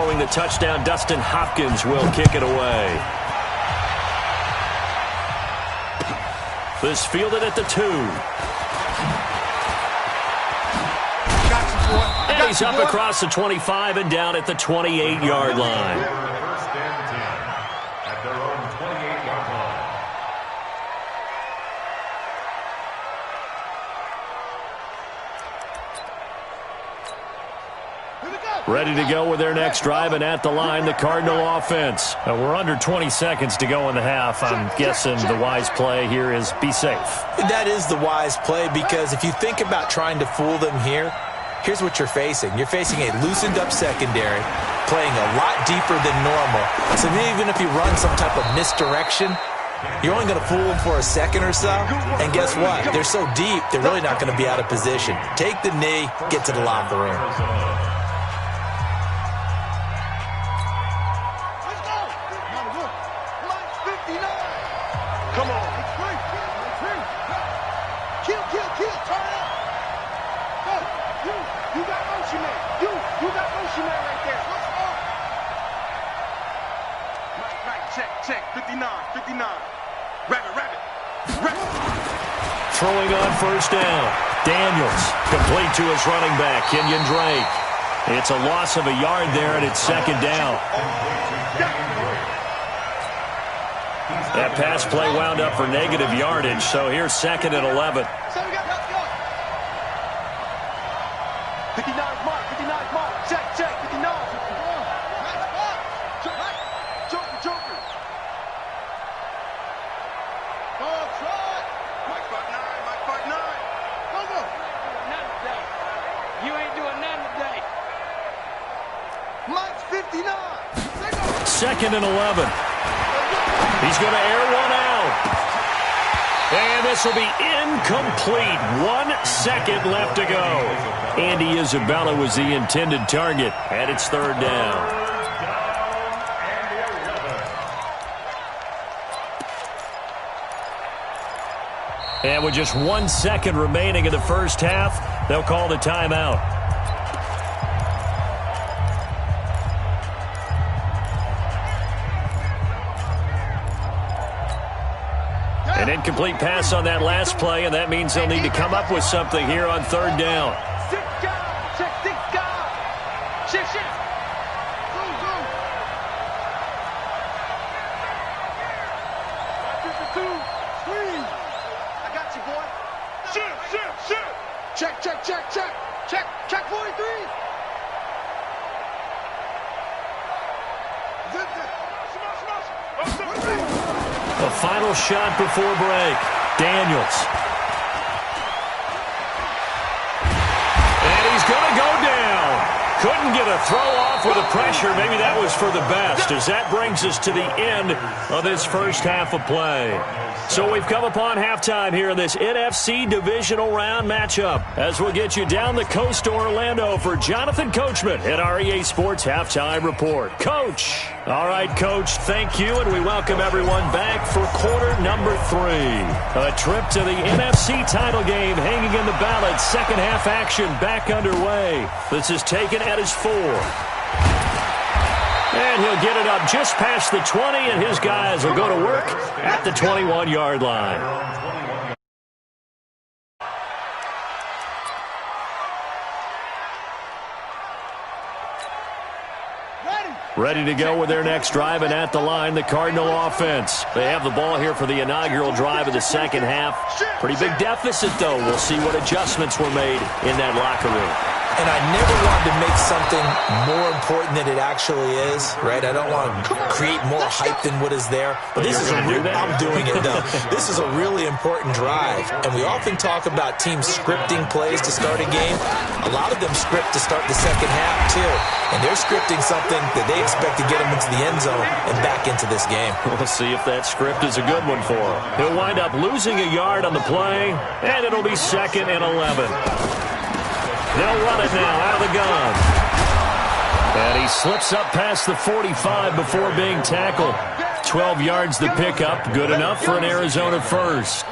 Following the touchdown, Dustin Hopkins will kick it away. This fielded at the 2. And he's up across the 25 and down at the 28-yard line. First and 10 at their own 28-yard line. Ready to go with their next drive, and at the line, the Cardinal offense. We're under 20 seconds to go in the half. I'm guessing the wise play here is be safe. That is the wise play, because if you think about trying to fool them here, here's what you're facing. You're facing a loosened-up secondary, playing a lot deeper than normal. So even if you run some type of misdirection, you're only going to fool them for a second or so. And guess what? They're so deep, they're really not going to be out of position. Take the knee, get to the locker room. Throwing on first down. Daniels complete to his running back, Kenyon Drake. It's a loss of a yard there, and it's second down. That pass play wound up for negative yardage, so here's second and 11. 59 mark, 59 mark. Check, 59. Joker. Mike Part 9. Go. Nothing today. You ain't doing nothing today. Mike's 59. Second and 11. He's going to air one out. And this will be incomplete. 1 second left to go. Andy Isabella was the intended target, and it's third down. And with just 1 second remaining in the first half, they'll call the timeout. An incomplete pass on that last play, and that means they'll need to come up with something here on third down. Check 43. A final shot before break. Daniels. And he's going to go down. Couldn't get a throw off with the pressure. Maybe that was for the best, as that brings us to the end of this first half of play. So we've come upon halftime here in this NFC divisional round matchup, as we'll get you down the coast to Orlando for Jonathan Coachman at our EA Sports Halftime Report. Coach. All right, Coach, thank you, and we welcome everyone back for quarter number 3. A trip to the NFC title game hanging in the balance. Second half action back underway. This is taken at his 4. And he'll get it up just past the 20, and his guys will go to work at the 21-yard line. Ready to go with their next drive, and at the line, the Cardinal offense. They have the ball here for the inaugural drive of the second half. Pretty big deficit, though. We'll see what adjustments were made in that locker room. And I never wanted to make something more important than it actually is, right? I don't want to create more hype than what is there. But this is I'm doing it, though. This is a really important drive. And we often talk about teams scripting plays to start a game. A lot of them script to start the second half, too. And they're scripting something that they expect to get them into the end zone and back into this game. We'll see if that script is a good one for him. He'll wind up losing a yard on the play, and it'll be second and 11. They'll run it now out of the gun. And he slips up past the 45 before being tackled. 12 yards the pickup, good enough for an Arizona first.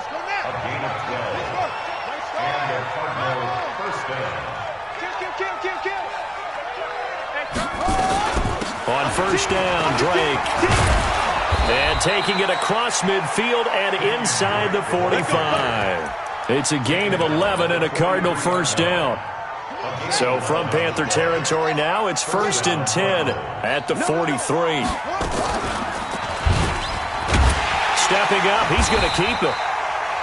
first down, Drake. And taking it across midfield and inside the 45. It's a gain of 11 and a Cardinal first down. So from Panther territory now, it's 1st and 10 at the 43. Stepping up, he's going to keep it.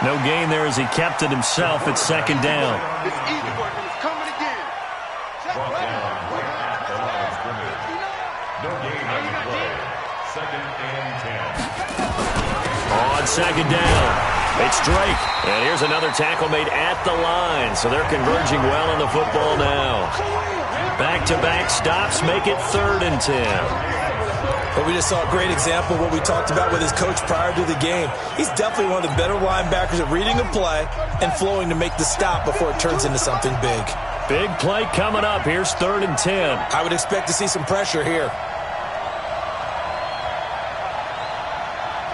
No gain there as he kept it himself at 2nd down. It's easy work, and it's coming again. Brought down right at the line of scrimmage. No gain on the play. 2nd and 10. On 2nd down, it's Drake. And here's another tackle made at the line. So they're converging well on the football now. Back-to-back stops make it 3rd and 10. But we just saw a great example of what we talked about with his coach prior to the game. He's definitely one of the better linebackers at reading a play and flowing to make the stop before it turns into something big. Big play coming up. Here's 3rd and 10. I would expect to see some pressure here.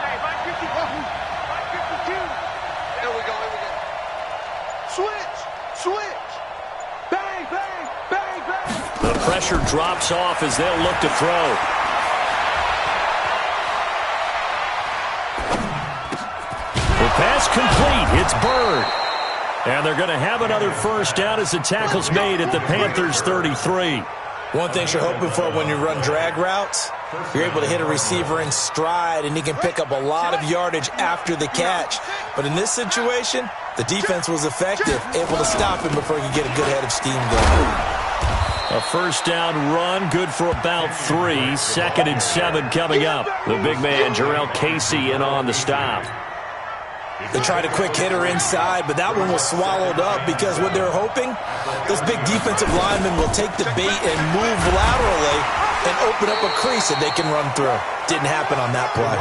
Hey, 52. There we go. Switch. Bang, bang, bang, bang. The pressure drops off as they'll look to throw. Pass complete. It's Bird. And they're going to have another first down as the tackle's made at the Panthers' 33. One thing you're hoping for when you run drag routes, you're able to hit a receiver in stride, and he can pick up a lot of yardage after the catch. But in this situation, the defense was effective, able to stop him before he could get a good head of steam going. A first down run, good for about 3. 2nd and 7 coming up. The big man, Jarrell Casey, in on the stop. They tried a quick hitter inside, but that one was swallowed up because what they're hoping, those big defensive linemen will take the bait and move laterally and open up a crease that they can run through. Didn't happen on that play.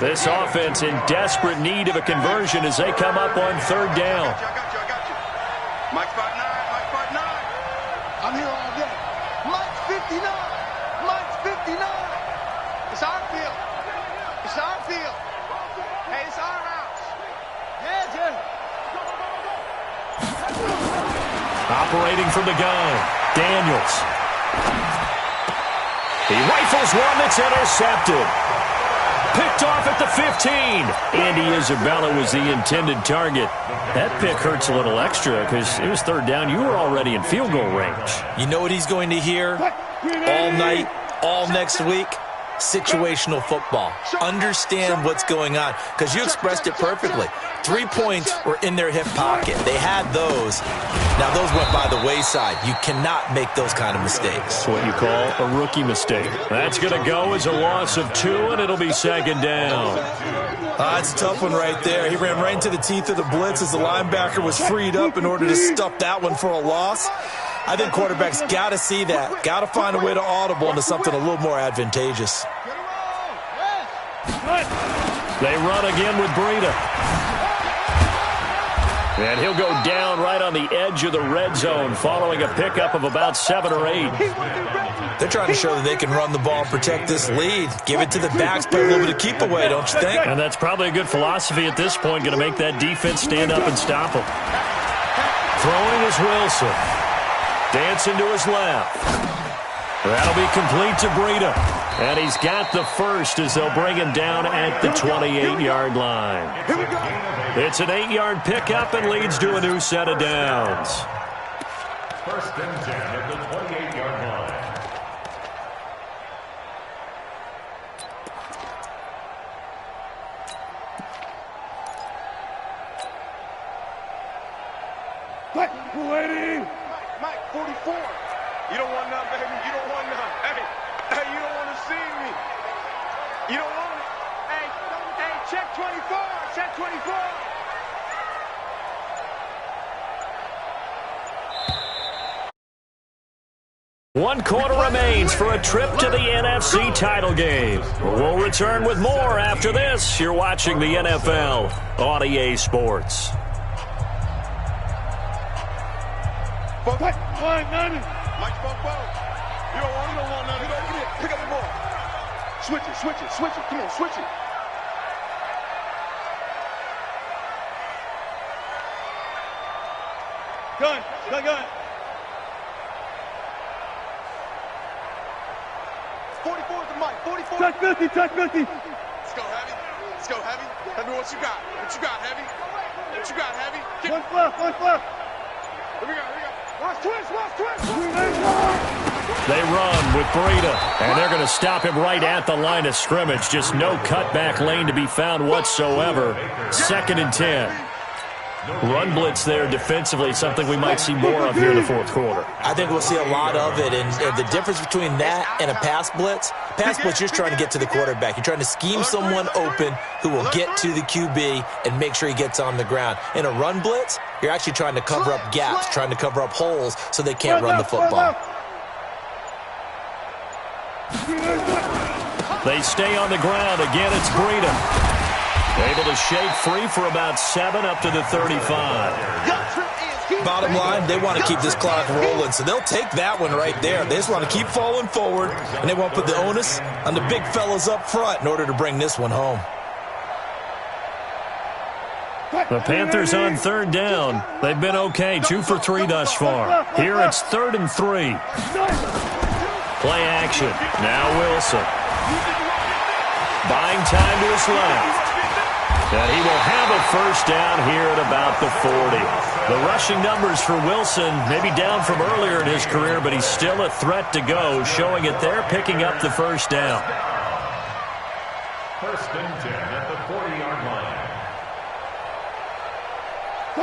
This offense in desperate need of a conversion as they come up on 3rd down. I got you. Mike 5'9", I'm here all day. Mike 59. It's our field. Hey, it's our house. Yeah, Jim. Operating from the gun, Daniels. He rifles one that's intercepted. Picked off at the 15. Andy Isabella was the intended target. That pick hurts a little extra because it was 3rd down. You were already in field goal range. You know what he's going to hear all night, all next week? Situational football. Understand what's going on, because you expressed it perfectly. 3 points were in their hip pocket. They had those. Now, those went by the wayside. You cannot make those kind of mistakes. That's what you call a rookie mistake. That's going to go as a loss of 2, and it'll be 2nd down. That's a tough one right there. He ran right into the teeth of the blitz as the linebacker was freed up in order to stuff that one for a loss. I think quarterbacks got to see that. Got to find a way to audible into something a little more advantageous. They run again with Breida. And he'll go down right on the edge of the red zone following a pickup of about 7 or 8. They're trying to show that they can run the ball and protect this lead. Give it to the backs, play a little bit of keep away, don't you think? And that's probably a good philosophy at this point, going to make that defense stand up and stop them. Throwing is Wilson. Dancing to his left. That'll be complete to Breida. And he's got the first as they'll bring him down at the 28-yard line. It's an 8-yard pickup and leads to a new set of downs. 1st and 10 at the 28-yard line. Mike, 44. You don't want none, baby. You don't want none. Hey, you don't want to see me. You don't want it. Hey, check 24. Check 24. One quarter remains for a trip to the NFC title game. We'll return with more after this. You're watching the NFL on EA Sports. Mike, spoke well. You don't want none. Come here. Pick up the ball. Switch it. Come on, switch it. Gun. 44 is the mic. 44. Touch 50. Let's go, Heavy. Heavy, what you got? Heavy? What you got, Heavy? One left. Here we go. Watch twist. They run with Breida, and they're going to stop him right at the line of scrimmage. Just no cutback lane to be found whatsoever. 2nd and 10. Run blitz there defensively, something we might see more of here in the fourth quarter. I think we'll see a lot of it, and the difference between that and a pass blitz, you're just trying to get to the quarterback. You're trying to scheme someone open who will get to the QB and make sure he gets on the ground. In a run blitz, you're actually trying to cover up gaps, trying to cover up holes so they can't run the football. They stay on the ground. Again, it's Breida. Able to shake free for about 7 up to the 35. Bottom line, they want to keep this clock rolling, so they'll take that one right there. They just want to keep falling forward, and they want to put the onus on the big fellas up front in order to bring this one home. The Panthers on 3rd down. They've been okay, 2 for 3 thus far. Here it's 3rd and 3. Play action. Now Wilson. Buying time to his left. And he will have a first down here at about the 40. The rushing numbers for Wilson may be down from earlier in his career, but he's still a threat to go, showing it there, picking up the first down. 1st and 10 at the 40-yard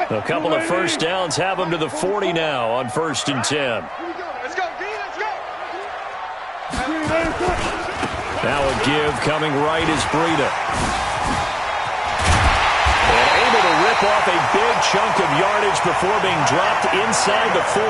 line. A couple of first downs have him to the 40 now on 1st and 10. Let's go. Now a give coming right is Breida. Able to rip off a big chunk of yardage before being dropped inside the 40.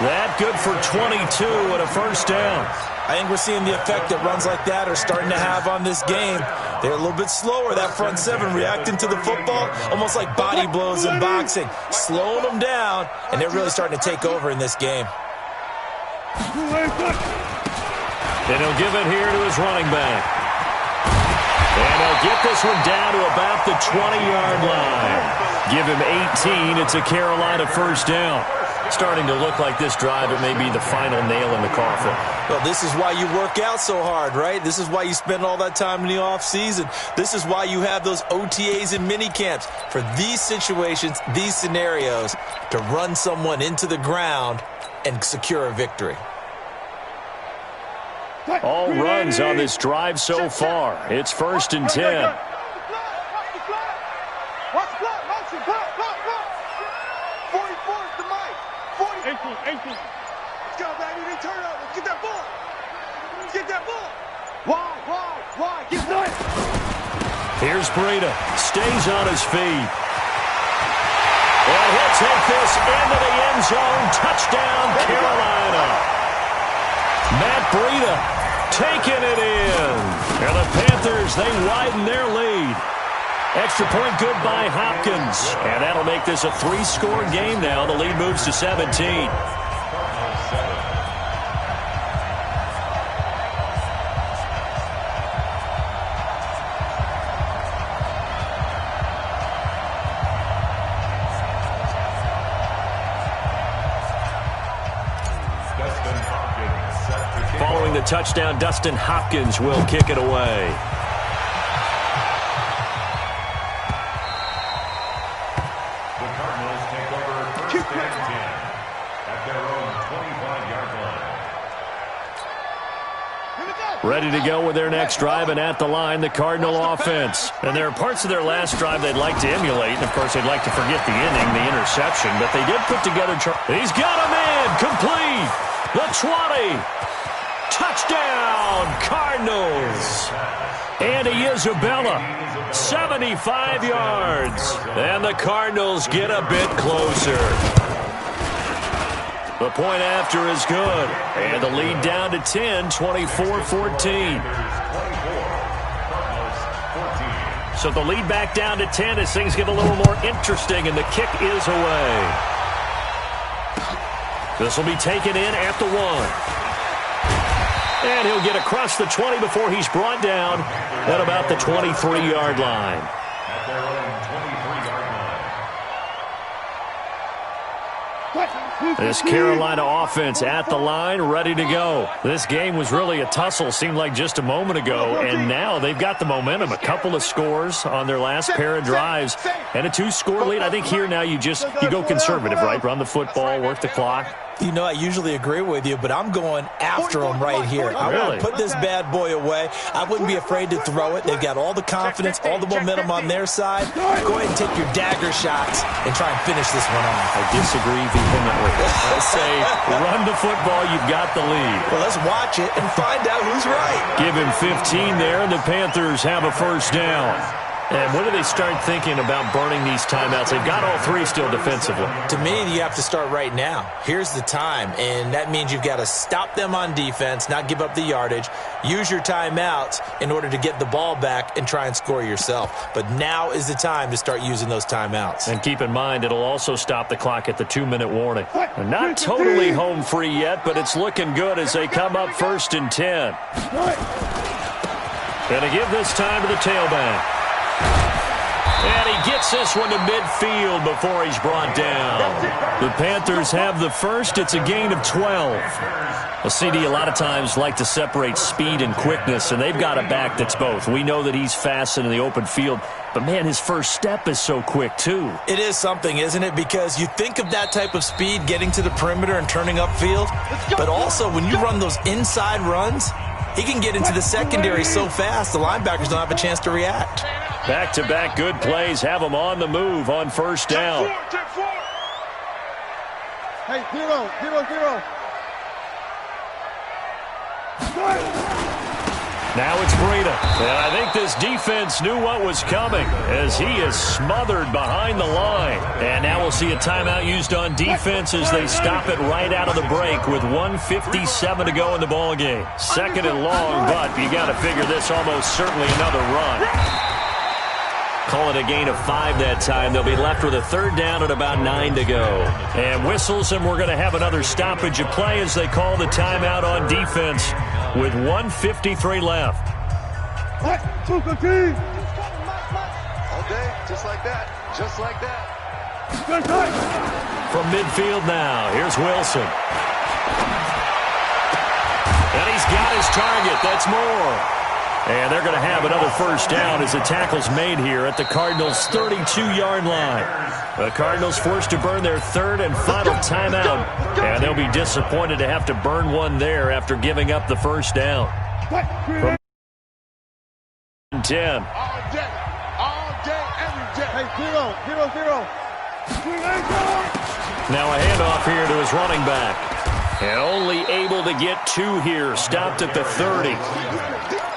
That good for 22 and a first down. I think we're seeing the effect that runs like that are starting to have on this game. They're a little bit slower, that front 7, reacting to the football, almost like body blows in boxing, slowing them down, and they're really starting to take over in this game. And he'll give it here to his running back. And he'll get this one down to about the 20-yard line. Give him 18. It's a Carolina first down. Starting to look like this drive, it may be the final nail in the coffin. Well, this is why you work out so hard, right? This is why you spend all that time in the offseason. This is why you have those OTAs and mini camps for these situations, these scenarios, to run someone into the ground and secure a victory. All runs on this drive so far. It's 1st and 10. Watch block. 44 is the mic. 18. Let's go, baby. They turn over. Get that ball. Wide. Get it. Here's Breida. Stays on his feet. And he'll take this into the end zone. Touchdown, Carolina. Matt Breida taking it in. And the Panthers, they widen their lead. Extra point good by Hopkins. And that'll make this a 3-score game now. The lead moves to 17. Following the touchdown, Dustin Hopkins will kick it away. The Cardinals take over 1st and 10 at their own 25-yard line. Ready to go with their next drive, and at the line, the Cardinal offense. And there are parts of their last drive they'd like to emulate, and of course they'd like to forget the inning, the interception, but they did put together... He's got him in, complete, the 20. Touchdown, Cardinals. Andy Isabella, 75 yards. And the Cardinals get a bit closer. The point after is good. And the lead down to 10, 24-14. So the lead back down to 10 as things get a little more interesting, and the kick is away. This will be taken in at the 1. And he'll get across the 20 before he's brought down at about the 23-yard line. At their own 23-yard This Carolina offense at the line, ready to go. This game was really a tussle, seemed like just a moment ago, and now they've got the momentum. A couple of scores on their last pair of drives, and a 2-score lead. I think here now you go conservative, right? Run the football, work the clock. You know, I usually agree with you, but I'm going after them right here. I want to put this bad boy away. I wouldn't be afraid to throw it. They've got all the confidence, all the momentum on their side. Go ahead and take your dagger shots and try and finish this one off. I disagree vehemently. I say run the football, you've got the lead. Well, let's watch it and find out who's right. Give him 15 there, and the Panthers have a first down. And when do they start thinking about burning these timeouts? They've got all three still defensively. To me, you have to start right now. Here's the time, and that means you've got to stop them on defense, not give up the yardage, use your timeouts in order to get the ball back and try and score yourself. But now is the time to start using those timeouts. And keep in mind, it'll also stop the clock at the 2-minute warning. And not totally home free yet, but it's looking good as they come up 1st and 10. Gonna give this time to the tailback. And he gets this one to midfield before he's brought down. The Panthers have the first. It's a gain of 12. A CD a lot of times like to separate speed and quickness, and they've got a back that's both. We know that he's fast in the open field, but, man, his first step is so quick, too. It is something, isn't it? Because you think of that type of speed getting to the perimeter and turning upfield, but also when you run those inside runs, he can get into the secondary so fast the linebackers don't have a chance to react. Back-to-back good plays have them on the move on first down. Hey, 0-0-0. Now it's Breida. And I think this defense knew what was coming as he is smothered behind the line. And now we'll see a timeout used on defense as they stop it right out of the break with 1:57 to go in the ballgame. 2nd and long, but you got to figure this almost certainly another run. Call it a gain of 5 that time. They'll be left with a 3rd down and about 9 to go. And whistles, and we're going to have another stoppage of play as they call the timeout on defense with 1:53 left. All day, just like that. Just like that. From midfield now, here's Wilson. And he's got his target. That's Moore. And they're going to have another first down as the tackle's made here at the Cardinals' 32-yard line. The Cardinals forced to burn their 3rd and final timeout, and they'll be disappointed to have to burn one there after giving up the first down. From 10. All day, every day. Hey, 0-0-0. Now a handoff here to his running back. And only able to get 2 here, stopped at the 30.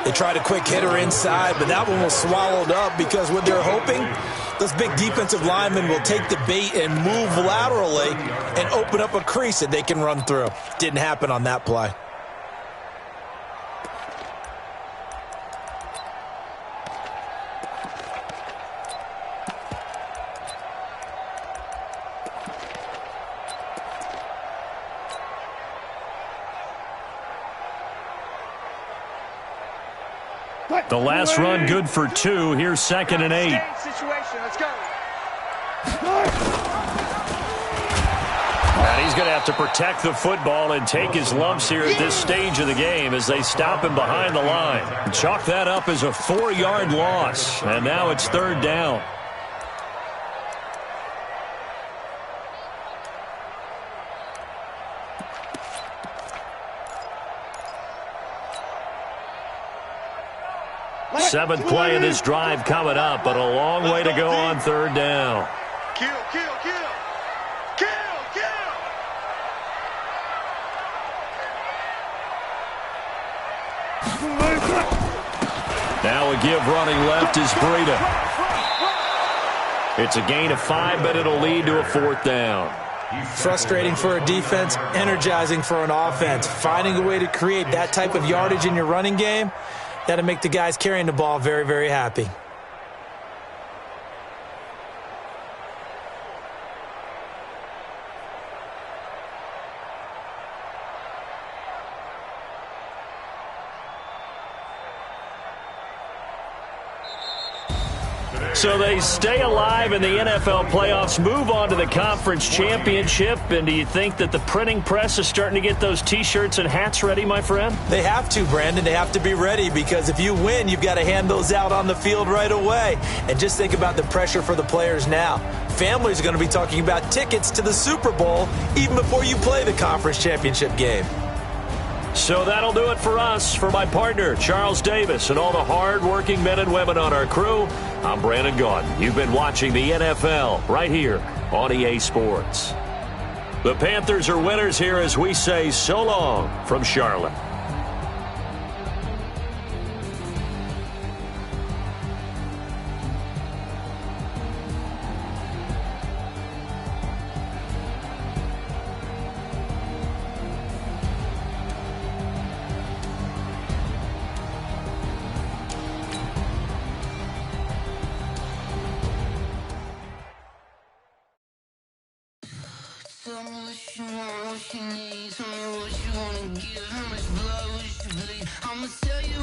They tried a quick hitter inside, but that one was swallowed up because what they're hoping, those big defensive linemen will take the bait and move laterally and open up a crease that they can run through. Didn't happen on that play. The last run good for 2. Here's 2nd and 8. Let's go. And he's going to have to protect the football and take his lumps here at this stage of the game as they stop him behind the line. Chalk that up as a 4-yard loss. And now it's 3rd down. Seventh play of this drive coming up, but a long way to go on 3rd down. Kill. Now a give running left is Breida. It's a gain of 5, but it'll lead to a 4th down. Frustrating for a defense, energizing for an offense. Finding a way to create that type of yardage in your running game, that'll make the guys carrying the ball very, very happy. So they stay alive in the NFL playoffs, move on to the conference championship, and do you think that the printing press is starting to get those T-shirts and hats ready, my friend? They have to, Brandon. They have to be ready because if you win, you've got to hand those out on the field right away. And just think about the pressure for the players now. Families are going to be talking about tickets to the Super Bowl even before you play the conference championship game. So that'll do it for us. For my partner, Charles Davis, and all the hard-working men and women on our crew, I'm Brandon Gaudin. You've been watching the NFL right here on EA Sports. The Panthers are winners here as we say so long from Charlotte. Tell me what you want, what you need. Tell me what you wanna give. How much blood would you bleed? I'ma tell you